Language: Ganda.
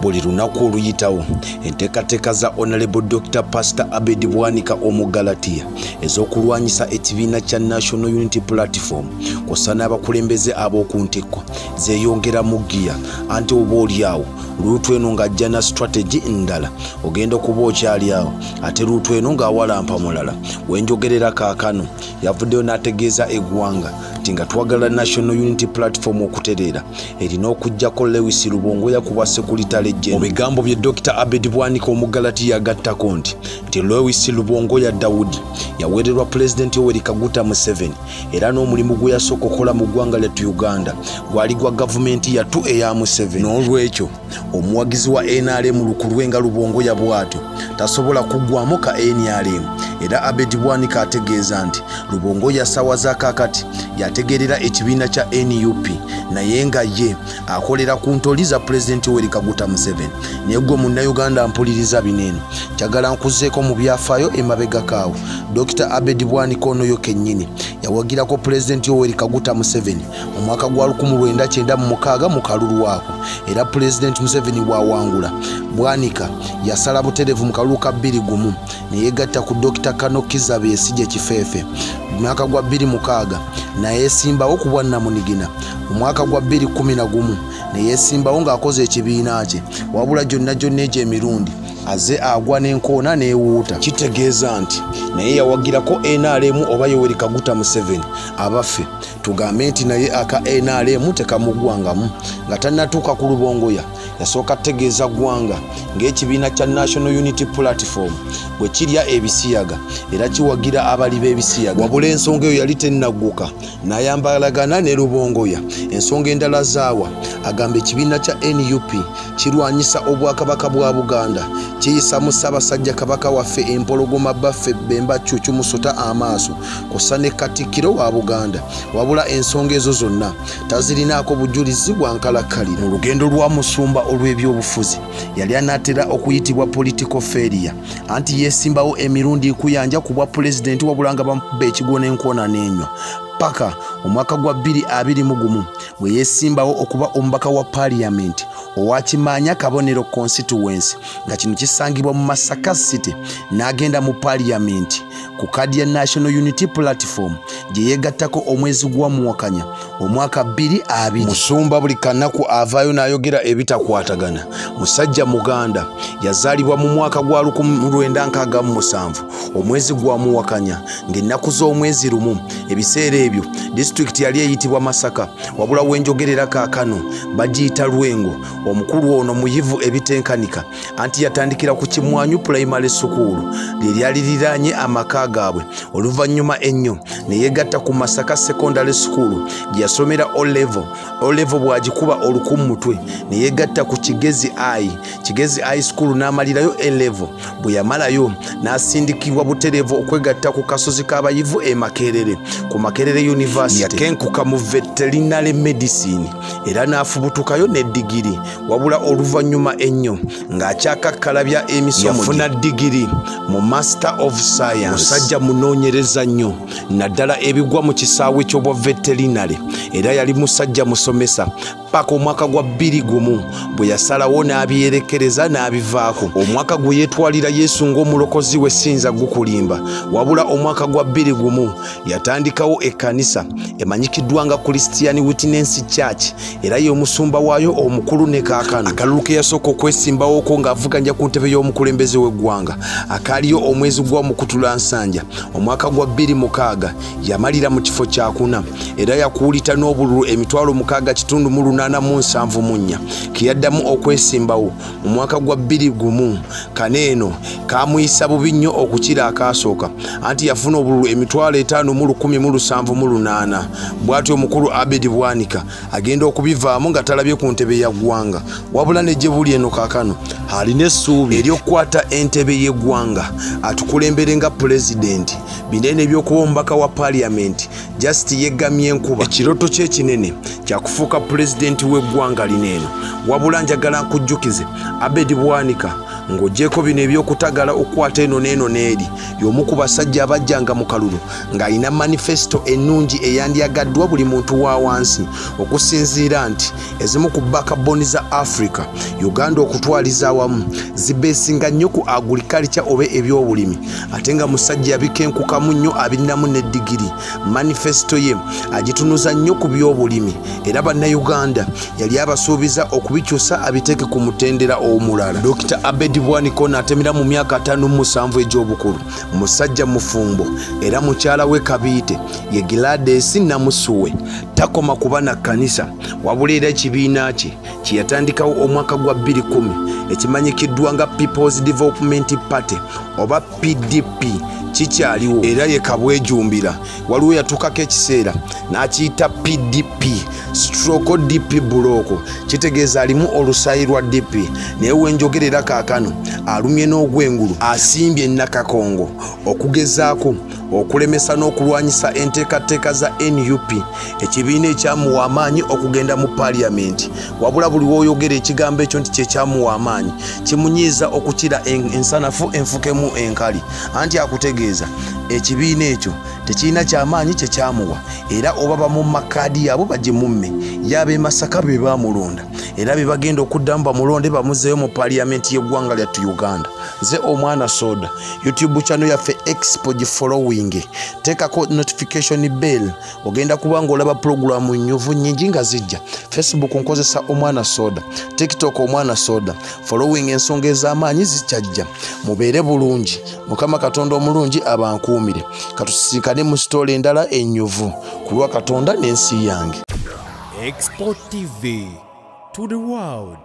buli lunaku oluyitawo enteekateeka za Honorable Dr. Pastor Abed Bwanika Omugalatiya ez'okulwanyisa ekibiina kya National Unity Platform kw'ossa n'abakulembeze ab'okuntikko zeeyongera mu giya anti oba oliawo luutu eno ng'ajja na strategy ndala ogenda okuba okyali awo ate luutu eno ng'awalampa mulala. Wenjogerera kaakano yavuddeyo n'ategeeza eggwanga nti nga twagala National Unity Platform okutereera erina okuggyako Lewis Lubongoya kuba Secretary General. Mu bigambo bye Dr. Abed Bwanika Omugalatiya yagattako nti Lewis Lubongoya Daudi yaweererwa President Yoweri Kaguta Museveni era n'omulimu gwe yasooka okukola mu ggwanga lyattu Uganda gwali gwa gavumenti yattu eya Museveni. N'olwekyo omuwagizi wa NRM Lukulwenga Lubongoya bw'atyo tasobola kuggwamu ka NRM. Era Abed Bwanika ategeeza nti Lubongoya ssaawa za kaakati yategeerera ekibiina kya NUP naye nga ye akolera ku ntoli za President Yoweri Kaguta Museveni. Naye gwe munnayuganda mpuliriza bineeno kyagala nkuzeeko mu byafaayo emabega kaawo. Dr. Abed Bwanika onoyo kennyini yawagirako President Yoweri Kaguta Museveni mu mwaka gwa 1996 mu kalulu ako, era President Museveni bw'awangula Bwanika yasala butereevu mu kalulu ka 21 ne yeegatta ku Dr. Kano Kizza Besigye Kifeefe mu mwaka gwa 2006 naye yeesimbawo ku bwannamunigina mu mwaka gwa 2011 ne yeesimbawo ng'akoze ekibiina kye, wabula gyonna egyo emirundi aze agwa n'enkoona n'ewuuta. Kitegeeza nti naye yawagirako NRM oba Yoweri Kaguta Museveni abaffe tugambe nti naye aka NRM tekamuggwangamu. Nga tannatuuka ku Lubongoya yasooka tegeeza ggwanga ng'ekibiina kya National Unity Platform bwe kirya ebisiyaga era kiwagira abali b'ebisiyaga, wabula ensonga eyo yali tennagguka n'ayambalagana ne Lubongoya. Ensonga endala zaawa agamba ekibiina kya NUP kirwanyisa obwakabaka bwa Buganda, kiyisa mu Ssaabasajja Kabaka waffe empologoma baffe Bemba Cuucu Musota amaaso kw'ossa ne Katikkiro wa Buganda, wabula ensonga ezo zonna tazirinaako bujulizi bwa nkalakkalira. Mu lugendo lwa musumba olw'ebyobufuzi yali anaatera okuyitibwa political failure anti yeesimbawo emirundi ikuyanja ku bwa pulezidenti wabula nga bamukuba ekigo n'enkoona n'enywa paka omwaka gwa 2021 bwe yeesimbawo okuba omubaka wa parliament owa Kimanya Kabonero constituency nga kino kisangibwa mu Masaka City, n'agenda mu parliament ku kadi ya National Unity Platform gye yeegattako omwezi gwa Muwakanya omwaka 2020. Musumba buli kanaku avaayo n'ayogera ebitakwatagana. Musajja Muganda yazaalibwa mu mwaka gwa 1967 omwezi gwa Muwakanya ng'ennaku z'omwezi lumu. Ebiseera ebyo disitulikiti yali eyitibwa Masaka, wabula wenjogerera kaakano bagiyita Lwengo. Omukulu ono muyivu ebitenkanika anti yatandikira ku Kimwanyu Primary School lyali liraanye amaka gaabwe. Oluvannyuma ennyo ne yeegatta ku Masaka Secondary School gye yasomera O-level bw'agikuba olukummutwe ne yeegatta ku Kigezi High School n'amalirayo A-level. Bwe yamalayo n'asindikibwa butereevu okwegatta ku kasozi k'abayivu e Makerere ku Makerere University. Yakenkuka mu veterinary medicine era n'afubutukayo ne digiri, wabula oluvannyuma ennyo ng'akyakakkalabya emisomo yafuna digiri mu Master of Science. Musajja munoonyereza nnyo naddala ebigwa mu kisaawe ky'obwa veterinary era yali musajja musomesa paka omwaka gwa 2001 bwe yasalawo n'abyerekereza n'abivaako. Omwaka gwe yeetwalira Yesu ng'omulokozi we sinza gukulimba, wabula omwaka gwa 2001 yatandikawo ekkanisa emanyikiddwa nga Christian Witness Church era ye omusumba waayo omukulu ne kaakano. Akalulu ke yasooka okwesimbawooko ng'avuganya ku ntebe y'omukulembeze w'eggwanga akaaliyo omwezi gwa Mukutulansanja omwaka gwa 2006 yamalira mu kifo kyakuna era yakuulita n'obululu 60,874 kiyaddamu okwesimbawo mu mwaka gwa 2001. Kaneeno kaamuyisa bubi nnyo okukira akaasooka anti yafuna obululu 5,178. Bw'atyo omukulu Abed Bwanika agenda okubivaamu nga talabye ku ntebe ya ggwanga, wabula ne gye buli eno kaakano alina essuubi ery'okukwata entebe y'eggwanga atukulembere nga pulezidenti. Binene by'okuba omubaka wa parliament just yeyamye enkuba. Ekirooto kye kinene kyakufuuka pulezidenti w'eggwanga lineeno, wabula njagala nkujjukize Abed Bwanika ng'oggyeko bino eby'okutagala okukwata eno n'eno n'eri y'omu ku basajja abajjanga mu kalulu ng'alina manifesto ennungi eyandyagaddwa buli muntu wa wansi okusinziira nti ezimu ku backbone za za Africa Uganda okutwaliza awamu zibesinga nnyo ku agriculture oba ebyobulimi ate nga musajja yabikenkukamu nnyo 24 digiri manifesto ye agitunuza nnyo ku byobulimi era bannayuganda yali abasuubiza okubikyusa abiteeke ku mutendera omulala. Dr. Abed Bwanika n'atemera mu myaka 57 egy'obukulu musajja mufumbo era mukyala we Kabiite ye Gladys Namusuwe takoma kuba na kanisa wabula era ekibiina kye kyeyatandikawo omwaka gwa 2010 ekimanyikiddwa nga People's Development Party oba PDP kikyaliwo era ye kabwejumbira waliwo yatukako ekiseera n'akiyita PDP stroke DP buloko kitegeeza alimu olusayi lwa DP naye wenjogerera kaakano alumye n'ogwengulu asimbye Nakakongo okugezaako okulemesa n'okulwanyisa enteekateeka za NUP ekibiina ekyamuwa amaanyi okugenda mu parliament wabula buli w'oyogera ekigambo ekyo nti kyekyamuwa amaanyi kimunyiiza okukira ensanafu enfukemu enkali anti akutegeeza ekibiina ekyo tekirina kyamaanyi kyekyamuwa era obaba mu makaadi yaabo bagimumme yabe Masaka be bamulonda era be bagenda okuddamu bamulonde bamuzeeyo mu parliament y'eggwanga lyattu Uganda. Nze omwana soda YouTube channel yaffe Expo following tekako notification bell ogenda kubanga olaba programu nyuvu nyingi nga zijja. Facebook nkozesa omwana soda, TikTok omwana soda, following ensonga ez'amaanyi zikyajja. Mubeere bulungi, Mukama Katonda omulungi abankuumire. Katusisikane mu story endala ennyuvu kulwa Katonda n'ensi yange. Expo TV to the world.